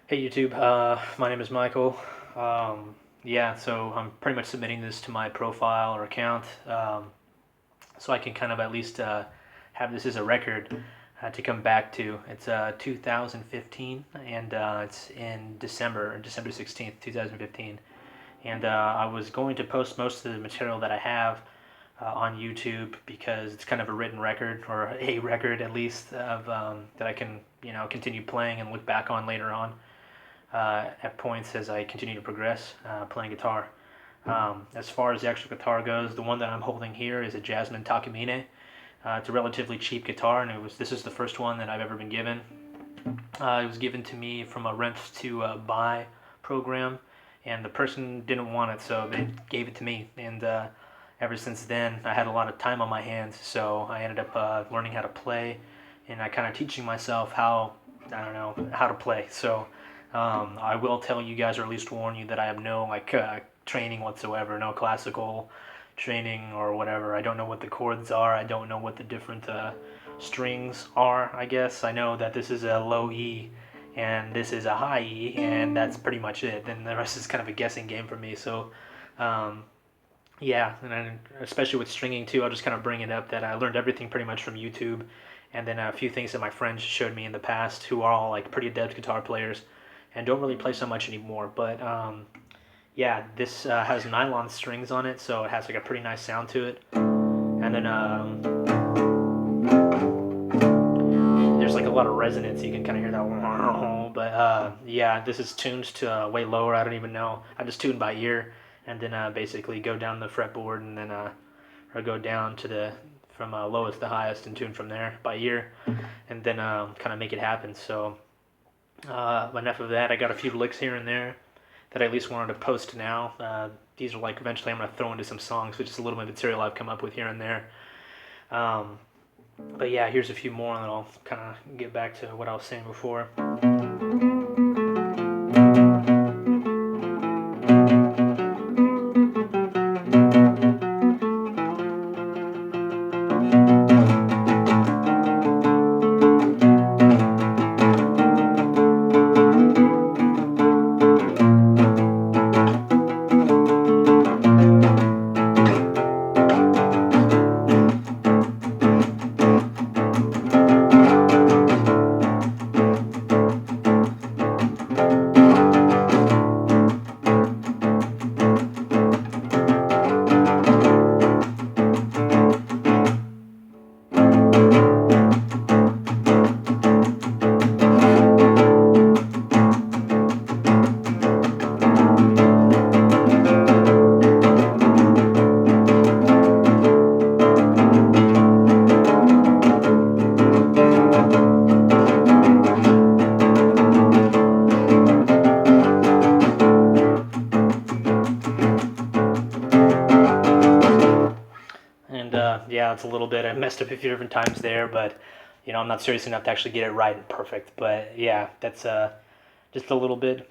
Hey YouTube, my name is Michael. Yeah, so I'm pretty much submitting this to my profile or account, so I can kind of at least have this as a record to come back to. It's 2015, and it's in December 16th, 2015. And I was going to post most of the material that I have on YouTube because it's kind of a written record, or a record at least, of that I can continue playing and look back on later on at points as I continue to progress playing guitar. As far as the actual guitar goes, the one that I'm holding here is a Jasmine Takamine. It's a relatively cheap guitar, and this is the first one that I've ever been given. It was given to me from a rent to buy program, and the person didn't want it, so they gave it to me. And ever since then, I had a lot of time on my hands, so I ended up learning how to play, and I kind of teaching myself how how to play. So I will tell you guys, or at least warn you, that I have no training whatsoever, no classical training or whatever. I don't know what the chords are. I don't know what the different strings are. I guess I know that this is a low E and this is a high E, and that's pretty much it. Then the rest is kind of a guessing game for me. So um, yeah, and then especially with stringing too, I'll just kind of bring it up that I learned everything pretty much from YouTube, and then a few things that my friends showed me in the past, who are all like pretty adept guitar players, and don't really play so much anymore. But yeah, this has nylon strings on it, so it has like a pretty nice sound to it. And then there's like a lot of resonance. You can kind of hear that. But yeah, this is tuned to way lower. I don't even know. I just tune by ear, and then basically go down the fretboard, and then or go down to the from lowest to highest and tune from there by ear, and then kind of make it happen. So enough of that. I got a few licks here and there that I at least wanted to post now. These are like eventually I'm gonna throw into some songs, which is a little bit of material I've come up with here and there. Um, but yeah, here's a few more, and then I'll kind of get back to what I was saying before. And yeah, it's a little bit. I messed up a few different times there, but I'm not serious enough to actually get it right and perfect. But yeah, that's just a little bit.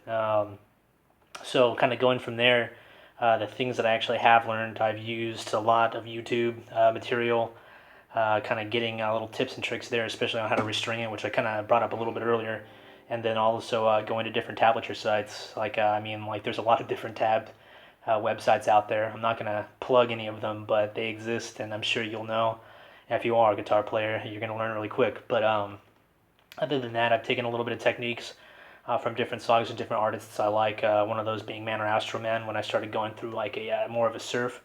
So kind of going from there, the things that I actually have learned, I've used a lot of YouTube material, kind of getting little tips and tricks there, especially on how to restring it, which I kind of brought up a little bit earlier. And then also going to different tablature sites. Like there's a lot of different websites out there. I'm not gonna plug any of them, but they exist, and I'm sure you'll know. If you are a guitar player, you're gonna learn really quick. But other than that, I've taken a little bit of techniques from different songs and different artists I like. One of those being Man or Astro Man, when I started going through like a more of a surf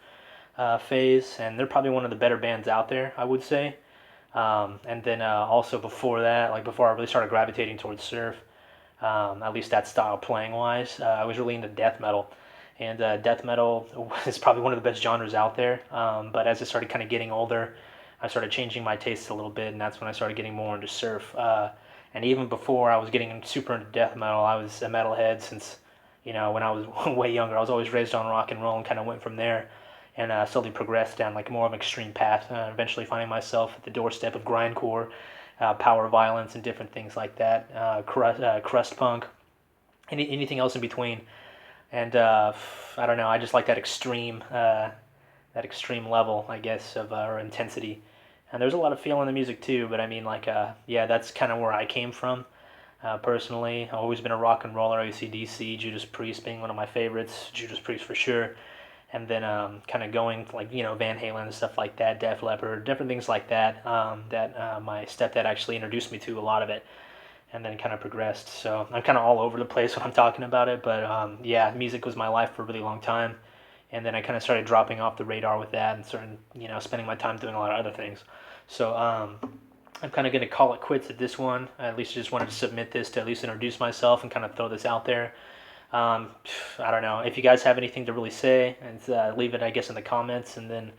phase, and they're probably one of the better bands out there, I would say. And then also before that, like before I really started gravitating towards surf, at least that style playing wise, I was really into death metal. And death metal is probably one of the best genres out there. But as I started kind of getting older, I started changing my tastes a little bit, and that's when I started getting more into surf. And even before I was getting super into death metal, I was a metalhead since, when I was way younger. I was always raised on rock and roll, and kind of went from there, and slowly progressed down like more of an extreme path. Eventually finding myself at the doorstep of grindcore, power violence, and different things like that. Crust punk, anything else in between. And I don't know. I just like that extreme level, I guess, of or intensity. And there's a lot of feel in the music too. But I mean, yeah, that's kind of where I came from. personally. I've always been a rock and roller, AC/DC, Judas Priest being one of my favorites, Judas Priest for sure. And then kind of going to, like, Van Halen and stuff like that, Def Leppard, different things like that, that my stepdad actually introduced me to a lot of it, and then kind of progressed. So I'm kind of all over the place when I'm talking about it, but yeah, music was my life for a really long time. And then I kind of started dropping off the radar with that and started, spending my time doing a lot of other things. So I'm kind of going to call it quits at this one. I at least just wanted to submit this to at least introduce myself and kind of throw this out there. Um, I don't know if you guys have anything to really say, and leave it, I guess, in the comments, and then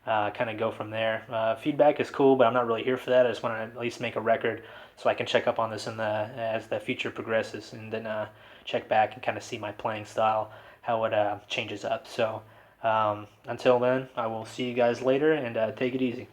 kind of go from there. Feedback is cool, but I'm not really here for that. I just want to at least make a record so I can check up on this as the future progresses, and then check back and kind of see my playing style, how it changes up. So until then, I will see you guys later, and take it easy.